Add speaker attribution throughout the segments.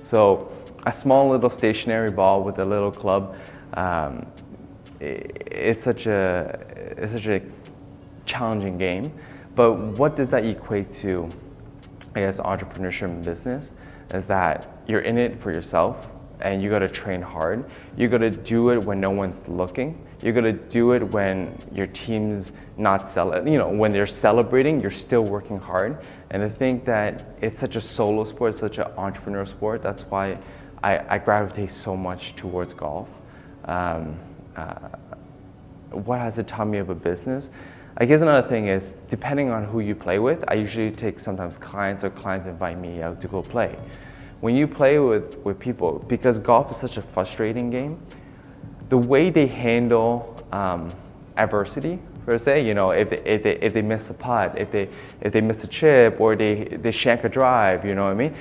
Speaker 1: So a small little stationary ball with a little club, it's such a challenging game. But what does that equate to, I guess, entrepreneurship and business, is that you're in it for yourself and you gotta train hard. You gotta do it when no one's looking. You gotta do it when your team's not when they're celebrating, you're still working hard. And I think that it's such a solo sport, such an entrepreneur sport. That's why I gravitate so much towards golf. What has it taught me of a business? I guess another thing is, depending on who you play with, I usually take sometimes clients, or clients invite me out to go play. When you play with people, because golf is such a frustrating game, the way they handle adversity, per se, if they miss a putt, if they miss a chip, or they shank a drive, you know what I mean?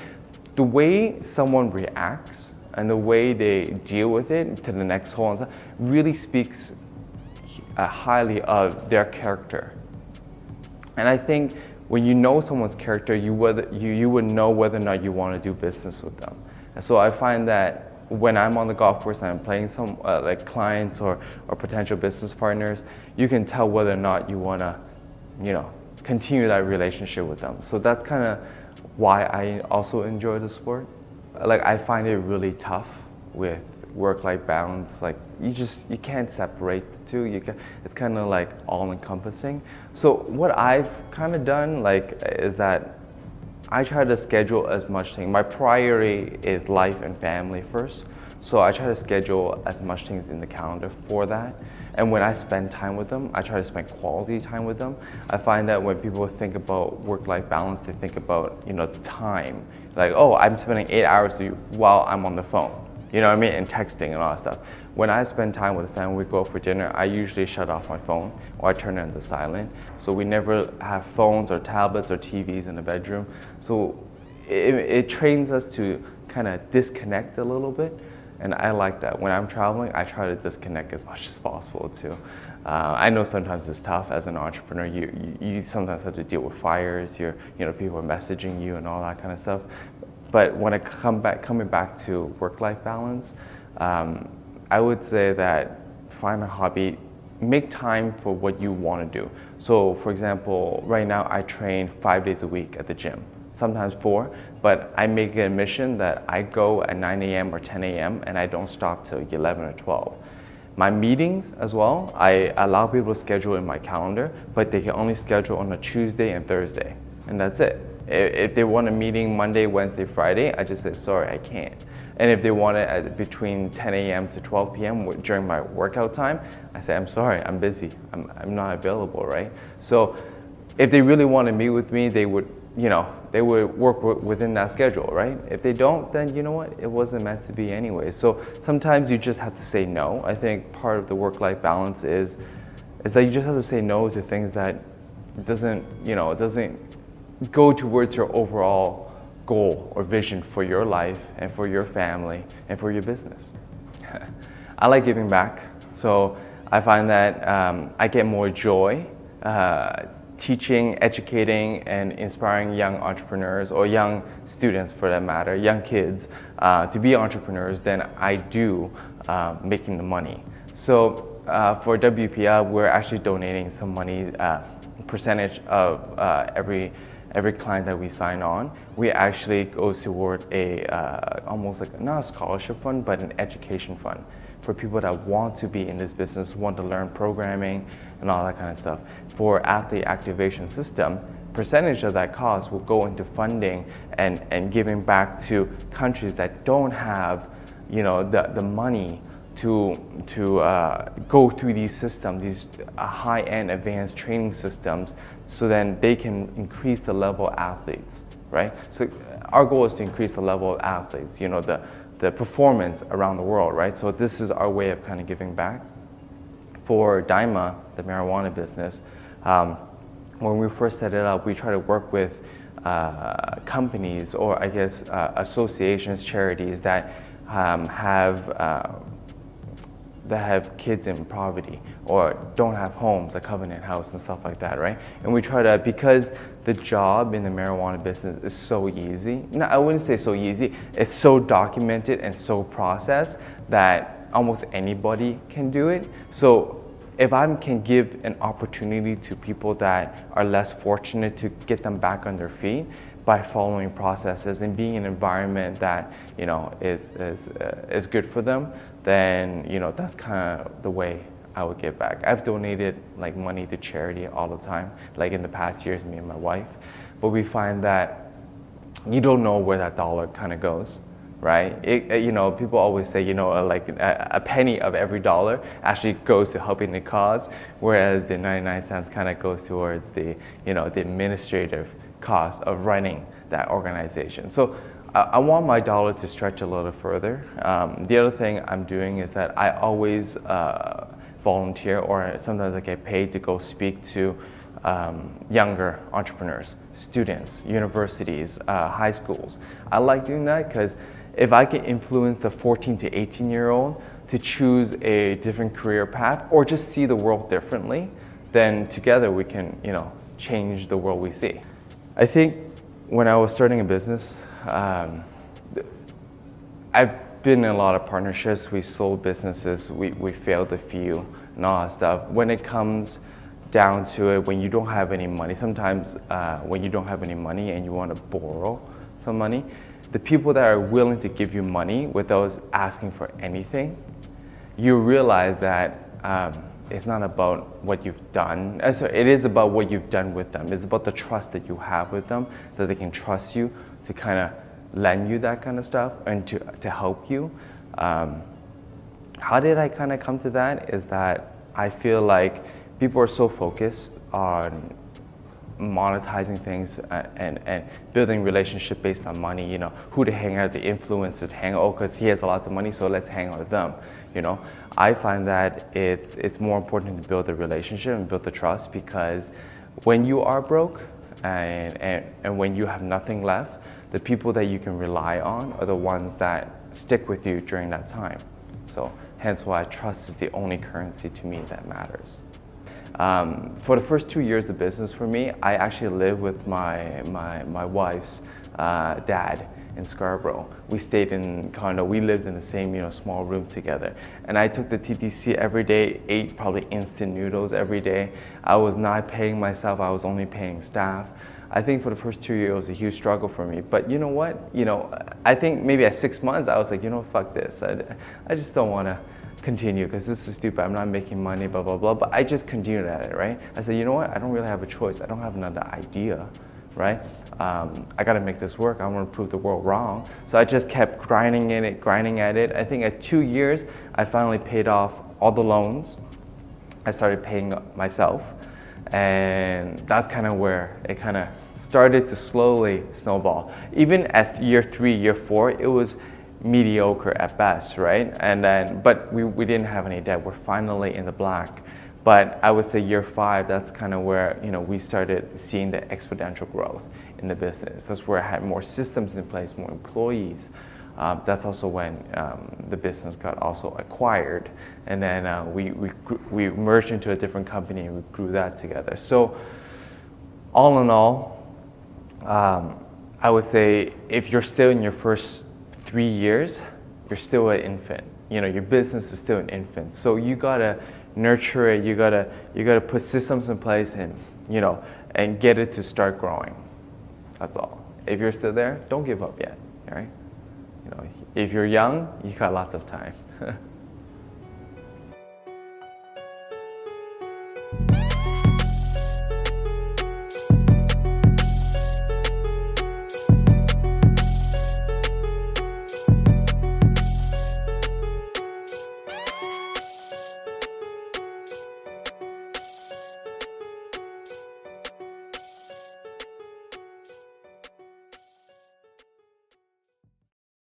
Speaker 1: The way someone reacts and the way they deal with it to the next hole and stuff really speaks highly of their character. And I think when you know someone's character, you would know whether or not you want to do business with them. And so I find that when I'm on the golf course and I'm playing some like clients or potential business partners, you can tell whether or not you want to, continue that relationship with them. So that's kind of why I also enjoy the sport. Like, I find it really tough with work-life balance. Like, you can't separate the two. It's kind of like all-encompassing. So what I've kind of done is that I try to schedule as much things. My priority is life and family first. So I try to schedule as much things in the calendar for that. And when I spend time with them, I try to spend quality time with them. I find that when people think about work-life balance, they think about, the time. Like, oh, I'm spending 8 hours with you while I'm on the phone. You know what I mean? And texting and all that stuff. When I spend time with the family, we go out for dinner, I usually shut off my phone or I turn it into silent. So we never have phones or tablets or TVs in the bedroom. So it trains us to kind of disconnect a little bit. And I like that. When I'm traveling, I try to disconnect as much as possible too. I know sometimes it's tough as an entrepreneur. You sometimes have to deal with fires. People are messaging you and all that kind of stuff. But when I coming back to work-life balance, I would say that find a hobby, make time for what you want to do. So, for example, right now I train 5 days a week at the gym, sometimes 4, but I make it a mission that I go at 9 a.m. or 10 a.m. and I don't stop till 11 or 12. My meetings as well, I allow people to schedule in my calendar, but they can only schedule on a Tuesday and Thursday, and that's it. If they want a meeting Monday, Wednesday, Friday, I just say, sorry, I can't. And if they want it between 10 a.m. to 12 p.m. during my workout time, I say, I'm sorry, I'm busy. I'm not available, right? So if they really want to meet with me, they would work within that schedule, right? If they don't, then you know what? It wasn't meant to be anyway. So sometimes you just have to say no. I think part of the work-life balance is that you just have to say no to things that doesn't go towards your overall goal or vision for your life and for your family and for your business. I like giving back, so I find that I get more joy teaching, educating, and inspiring young entrepreneurs, or young students for that matter, young kids, to be entrepreneurs than I do making the money. So for WPUP, we're actually donating some money, percentage of every client that we sign on. We actually goes toward almost like not a scholarship fund, but an education fund for people that want to be in this business, want to learn programming and all that kind of stuff. For athlete activation system, percentage of that cost will go into funding and giving back to countries that don't have, the money to go through these systems, these high-end advanced training systems, so then they can increase the level of athletes, right? So our goal is to increase the level of athletes, the performance around the world, right? So this is our way of kind of giving back. For Dyma, the marijuana business, when we first set it up, we try to work with companies, or I guess associations, charities that have kids in poverty or don't have homes, a covenant house and stuff like that, right? And we try to, because the job in the marijuana business is so easy. No, I wouldn't say so easy. It's so documented and so processed that almost anybody can do it. So if I can give an opportunity to people that are less fortunate to get them back on their feet by following processes and being in an environment that, you know, is good for them, then, you know, that's kind of the way I would give back. I've donated like money to charity all the time, like in the past years, me and my wife. But we find that you don't know where that dollar kind of goes, right? You know, people always say, you know, like a penny of every dollar actually goes to helping the cause, whereas the 99 cents kind of goes towards the, you know, the administrative cost of running that organization. So I want my dollar to stretch a little further. The other thing I'm doing is that I always volunteer, or sometimes I get paid to go speak to younger entrepreneurs, students, universities, high schools. I like doing that because if I can influence a 14 to 18-year-old to choose a different career path or just see the world differently, then together we can, you know, change the world we see. I think when I was starting a business, I've been in a lot of partnerships. We sold businesses, we failed a few, and all that stuff. When it comes down to it, when you don't have any money, sometimes when you don't have any money and you want to borrow some money, the people that are willing to give you money without asking for anything, you realize that it's not about what you've done. It is about what you've done with them. It's about the trust that you have with them, that they can trust you to kind of lend you that kind of stuff and to help you. How did I kind of come to that is that I feel like people are so focused on monetizing things and building relationship based on money, you know, who to hang out, the influencer to hang out, oh, because he has lots of money, so let's hang out with them, you know. I find that it's more important to build the relationship and build the trust, because when you are broke and when you have nothing left, the people that you can rely on are the ones that stick with you during that time. So hence why trust is the only currency to me that matters. For the first 2 years of business for me, I actually lived with my wife's dad in Scarborough. We stayed in condo. We lived in the same, you know, small room together. And I took the TTC every day, ate probably instant noodles every day. I was not paying myself. I was only paying staff. I think for the first 2 years, it was a huge struggle for me. But you know what? You know, I think maybe at 6 months, I was like, you know, fuck this. I just don't want to continue because this is stupid. I'm not making money, blah, blah, blah. But I just continued at it, right? I said, you know what? I don't really have a choice. I don't have another idea, right? I got to make this work. I want to prove the world wrong. So I just kept grinding at it. I think at 2 years, I finally paid off all the loans. I started paying myself. And that's kind of where it kind of started to slowly snowball. Even at year 3, year 4, it was mediocre at best, right? And then, but we didn't have any debt. We're finally in the black. But I would say year 5, that's kind of where, you know, we started seeing the exponential growth in the business. That's where I had more systems in place, more employees. That's also when the business got also acquired, and then we merged into a different company and we grew that together. So all in all, I would say if you're still in your first 3 years, you're still an infant. You know, your business is still an infant. So you gotta nurture it. You gotta put systems in place and, you know, and get it to start growing. That's all. If you're still there, don't give up yet. All right. You know, if you're young, you got lots of time.